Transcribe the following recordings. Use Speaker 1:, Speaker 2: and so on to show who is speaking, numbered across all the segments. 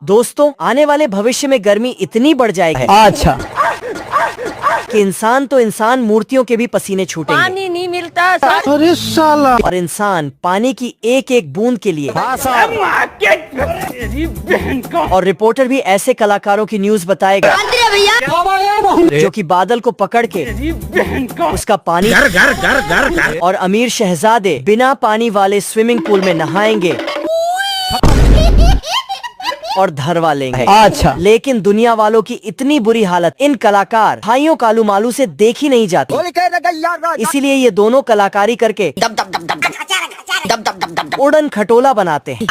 Speaker 1: दोस्तों, आने वाले भविष्य में गर्मी इतनी बढ़ जाएगी
Speaker 2: अच्छा
Speaker 1: कि इंसान मूर्तियों के भी पसीने छूटेंगे।
Speaker 3: पानी नहीं मिलता।
Speaker 2: अरे साला।
Speaker 1: और इंसान पानी की एक एक बूंद के लिए। और रिपोर्टर भी ऐसे कलाकारों की न्यूज बताएगा जो कि बादल को पकड़ के उसका पानी और अमीर शहजादे बिना पानी वाले स्विमिंग पूल में नहाएंगे और धरवा लेंगे।
Speaker 2: अच्छा।
Speaker 1: लेकिन दुनिया वालों की इतनी बुरी हालत इन कलाकार भाइयों कालू मालू से देखी नहीं जाती, इसीलिए ये दोनों कलाकारी करके उड़न खटोला बनाते हैं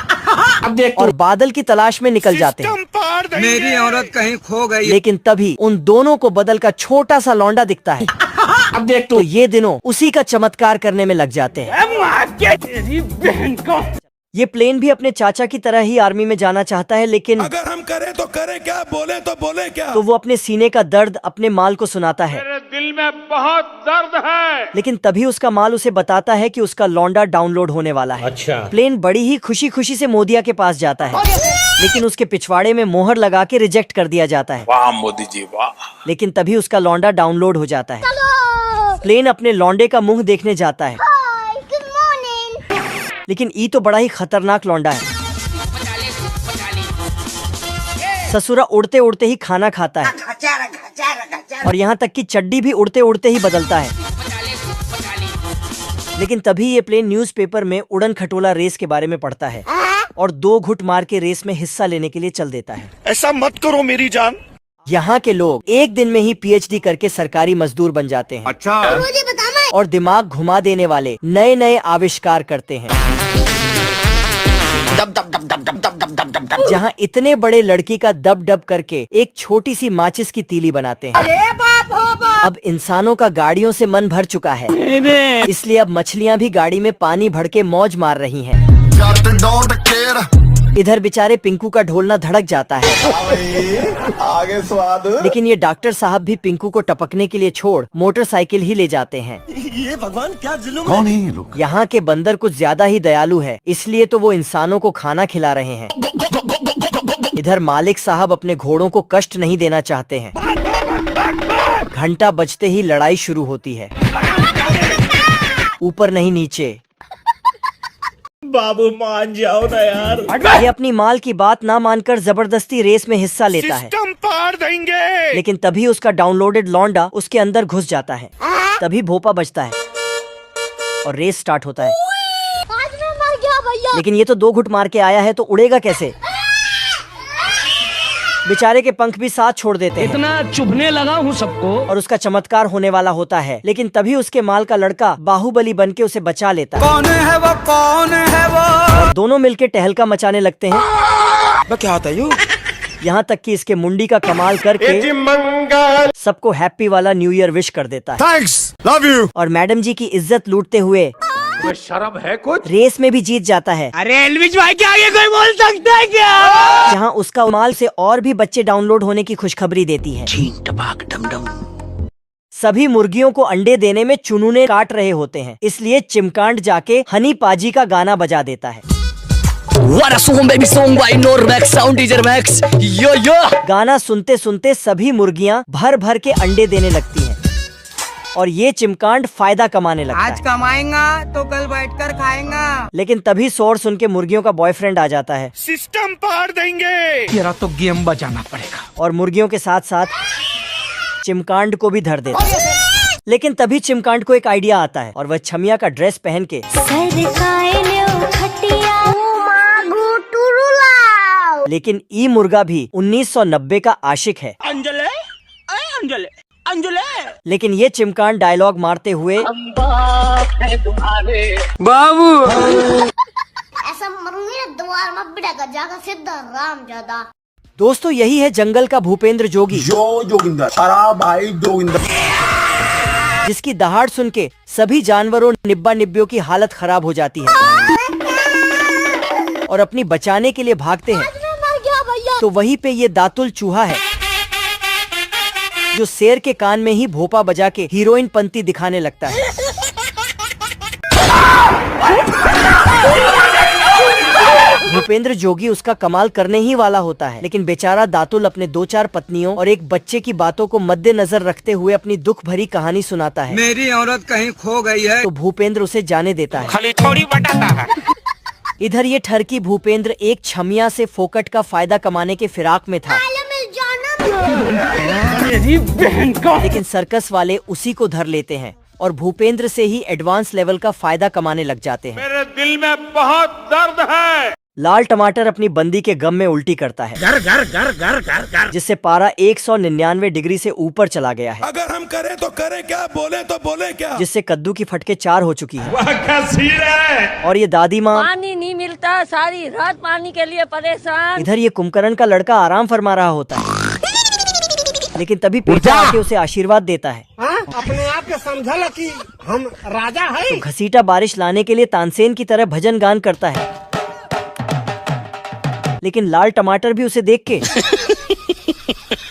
Speaker 1: और बादल की तलाश में निकल जाते हैं।
Speaker 4: मेरी औरत कहीं खो गई।
Speaker 1: लेकिन तभी उन दोनों को बदल का छोटा सा लौंडा दिखता है।
Speaker 2: अब देख
Speaker 1: तो ये दिनों उसी का चमत्कार करने में लग जाते हैं। ये प्लेन भी अपने चाचा की तरह ही आर्मी में जाना चाहता है, लेकिन
Speaker 5: अगर हम करें तो करें क्या, बोले तो बोले क्या।
Speaker 1: तो वो अपने सीने का दर्द अपने माल को सुनाता है।
Speaker 6: मेरे दिल में बहुत दर्द है।
Speaker 1: लेकिन तभी उसका माल उसे बताता है कि उसका लौंडा डाउनलोड होने वाला है।
Speaker 6: अच्छा।
Speaker 1: प्लेन बड़ी ही खुशी खुशी से मोदिया के पास जाता है, लेकिन उसके पिछवाड़े में मोहर लगा के रिजेक्ट कर दिया जाता है।
Speaker 5: वाह मोदी जी वाह।
Speaker 1: लेकिन तभी उसका लौंडा डाउनलोड हो जाता है। प्लेन अपने लौंडे का मुंह देखने जाता है, लेकिन ई तो बड़ा ही खतरनाक लौंडा है। ससुरा उड़ते उड़ते ही खाना खाता है और यहाँ तक कि चड्डी भी उड़ते उड़ते ही बदलता है। लेकिन तभी ये प्लेन न्यूज़पेपर में उड़न खटोला रेस के बारे में पढ़ता है और 2 घुट मार के रेस में हिस्सा लेने के लिए चल देता है।
Speaker 5: ऐसा मत करो मेरी जान।
Speaker 1: यहाँ के लोग एक दिन में ही PhD करके सरकारी मजदूर बन जाते हैं।
Speaker 5: अच्छा।
Speaker 1: और दिमाग घुमा देने वाले नए नए आविष्कार करते हैं। जहाँ इतने बड़े लड़की का दब दब करके एक छोटी सी माचिस की तीली बनाते हैं। अब इंसानों का गाड़ियों से मन भर चुका है, इसलिए अब मछलियाँ भी गाड़ी में पानी भर के मौज मार रही हैं। इधर बेचारे पिंकू का ढोलना धड़क जाता है।
Speaker 2: आगे स्वाद।
Speaker 1: लेकिन ये डॉक्टर साहब भी पिंकू को टपकने के लिए छोड़ मोटरसाइकिल ही ले जाते हैं।
Speaker 2: ये भगवान क्या जुल्म। कौन है ये लोग?
Speaker 1: यहाँ के बंदर कुछ ज्यादा ही दयालु है, इसलिए तो वो इंसानों को खाना खिला रहे हैं। इधर मालिक साहब अपने घोड़ों को कष्ट नहीं देना चाहते हैं। घंटा बजते ही लड़ाई शुरू होती है, ऊपर नहीं नीचे।
Speaker 2: बाबू मान जाओ ना यार।
Speaker 1: ये अपनी माल की बात ना मानकर जबरदस्ती रेस में हिस्सा लेता है।
Speaker 5: सिस्टम पार देंगे।
Speaker 1: लेकिन तभी उसका डाउनलोडेड लौंडा उसके अंदर घुस जाता है। तभी भोपा बजता है और रेस स्टार्ट होता है।
Speaker 3: आज मैं मर गया भैया।
Speaker 1: लेकिन ये तो 2 घुट मार के आया है, तो उड़ेगा कैसे? बेचारे के पंख भी साथ छोड़ देते हैं।
Speaker 2: इतना चुभने लगा हूँ सबको।
Speaker 1: और उसका चमत्कार होने वाला होता है। लेकिन तभी उसके माल का लड़का बाहुबली बन के उसे बचा लेता है।
Speaker 4: कौन है वो, कौन है वो?
Speaker 1: और दोनों मिलके टहलका मचाने लगते हैं।
Speaker 4: क्या होता है?
Speaker 1: यहाँ तक कि इसके मुंडी का कमाल करके सबको हैप्पी वाला न्यू ईयर विश कर देता है।
Speaker 5: Thanks, love you.
Speaker 1: और मैडम जी की इज्जत लूटते हुए
Speaker 6: शर्म है कुछ?
Speaker 1: रेस में भी जीत जाता है।
Speaker 2: अरे एलविश भाई के आगे कोई बोल सकता है क्या?
Speaker 1: जहाँ उसका माल से और भी बच्चे डाउनलोड होने की खुशखबरी देती है। सभी मुर्गियों को अंडे देने में चुनूने काट रहे होते हैं, इसलिए चिमकांड जाके हनी पाजी का गाना बजा देता है।
Speaker 2: What a song baby song by Normax Sound Teacher Max. Yo yo.
Speaker 1: गाना सुनते सुनते सभी मुर्गियां भर भर के अंडे देने लगती हैं और ये चिमकांड फायदा कमाने लगता
Speaker 7: आज
Speaker 1: है।
Speaker 7: कमाएगा तो कल बैठकर खाएगा।
Speaker 1: लेकिन तभी शोर सुन के मुर्गियों का बॉयफ्रेंड आ जाता है
Speaker 5: सिस्टम पार देंगे।
Speaker 4: तेरा तो गेम बजाना पड़ेगा।
Speaker 1: और मुर्गियों के साथ साथ चिमकांड को भी धर देता है। लेकिन तभी चिमकांड को एक आइडिया आता है और वह छमिया का ड्रेस पहन के लेकिन ई मुर्गा भी 1990 का आशिक है।
Speaker 7: अंजले अंजले अंजले।
Speaker 1: लेकिन ये चिमकांड डायलॉग मारते हुए
Speaker 4: बाबू
Speaker 3: ऐसा मरूंगी ना द्वार में बिड़ा जाकर सीधा राम ज्यादा।
Speaker 1: दोस्तों, यही है जंगल का भूपेंद्र जोगी,
Speaker 2: जोगिंदर। खराब भाई जोगिंदर।
Speaker 1: जिसकी दहाड़ सुन के सभी जानवरों निब्बा निब्बियों की हालत खराब हो जाती है और अपनी बचाने के लिए भागते हैं। तो वहीं पे ये दातुल चूहा है जो शेर के कान में ही भोपा बजा के हीरोइन पंती दिखाने लगता है। भूपेंद्र जोगी उसका कमाल करने ही वाला होता है, लेकिन बेचारा दातुल अपने 2-4 पत्नियों और एक बच्चे की बातों को मद्देनजर रखते हुए अपनी दुख भरी कहानी सुनाता है।
Speaker 7: मेरी औरत कहीं खो गई है
Speaker 1: तो भूपेंद्र उसे जाने देता है।
Speaker 5: खाली थोड़ी बताता है।
Speaker 1: इधर ये ठरकी भूपेंद्र एक छमिया से फोकट का फायदा कमाने के फिराक में था, लेकिन सर्कस वाले उसी को धर लेते हैं और भूपेंद्र से ही एडवांस लेवल का फायदा कमाने लग जाते हैं।
Speaker 6: मेरे दिल में बहुत दर्द है।
Speaker 1: लाल टमाटर अपनी बंदी के गम में उल्टी करता है, जिससे पारा 199 डिग्री से ऊपर चला गया है।
Speaker 8: अगर हम करें तो करें क्या, बोले तो बोले क्या,
Speaker 1: जिससे कद्दू की फटके 4 हो चुकी है।
Speaker 6: वह कैसी है?
Speaker 1: और ये दादी माँ
Speaker 9: पानी नहीं मिलता, सारी रात पानी के लिए परेशान।
Speaker 1: इधर ये कुंभकर्ण का लड़का आराम फरमा रहा होता है, लेकिन तभी पेटा आके उसे आशीर्वाद देता है।
Speaker 7: अपने आप के समझल कि हम राजा है।
Speaker 1: तो घसीटा बारिश लाने के लिए तानसेन की तरह भजन गान करता है, लेकिन लाल टमाटर भी उसे देख के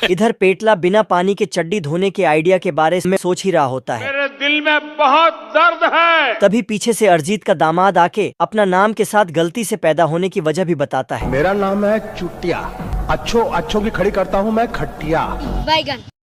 Speaker 1: इधर पेटला बिना पानी के चड्डी धोने के आइडिया के बारे में सोच ही रहा होता है।
Speaker 6: मेरे दिल में बहुत दर्द है।
Speaker 1: तभी पीछे से अरजीत का दामाद आके अपना नाम के साथ गलती से पैदा होने की वजह भी बताता है।
Speaker 8: मेरा नाम है चुटिया, अच्छों की खड़ी करता हूँ मैं खटिया।
Speaker 3: बैगन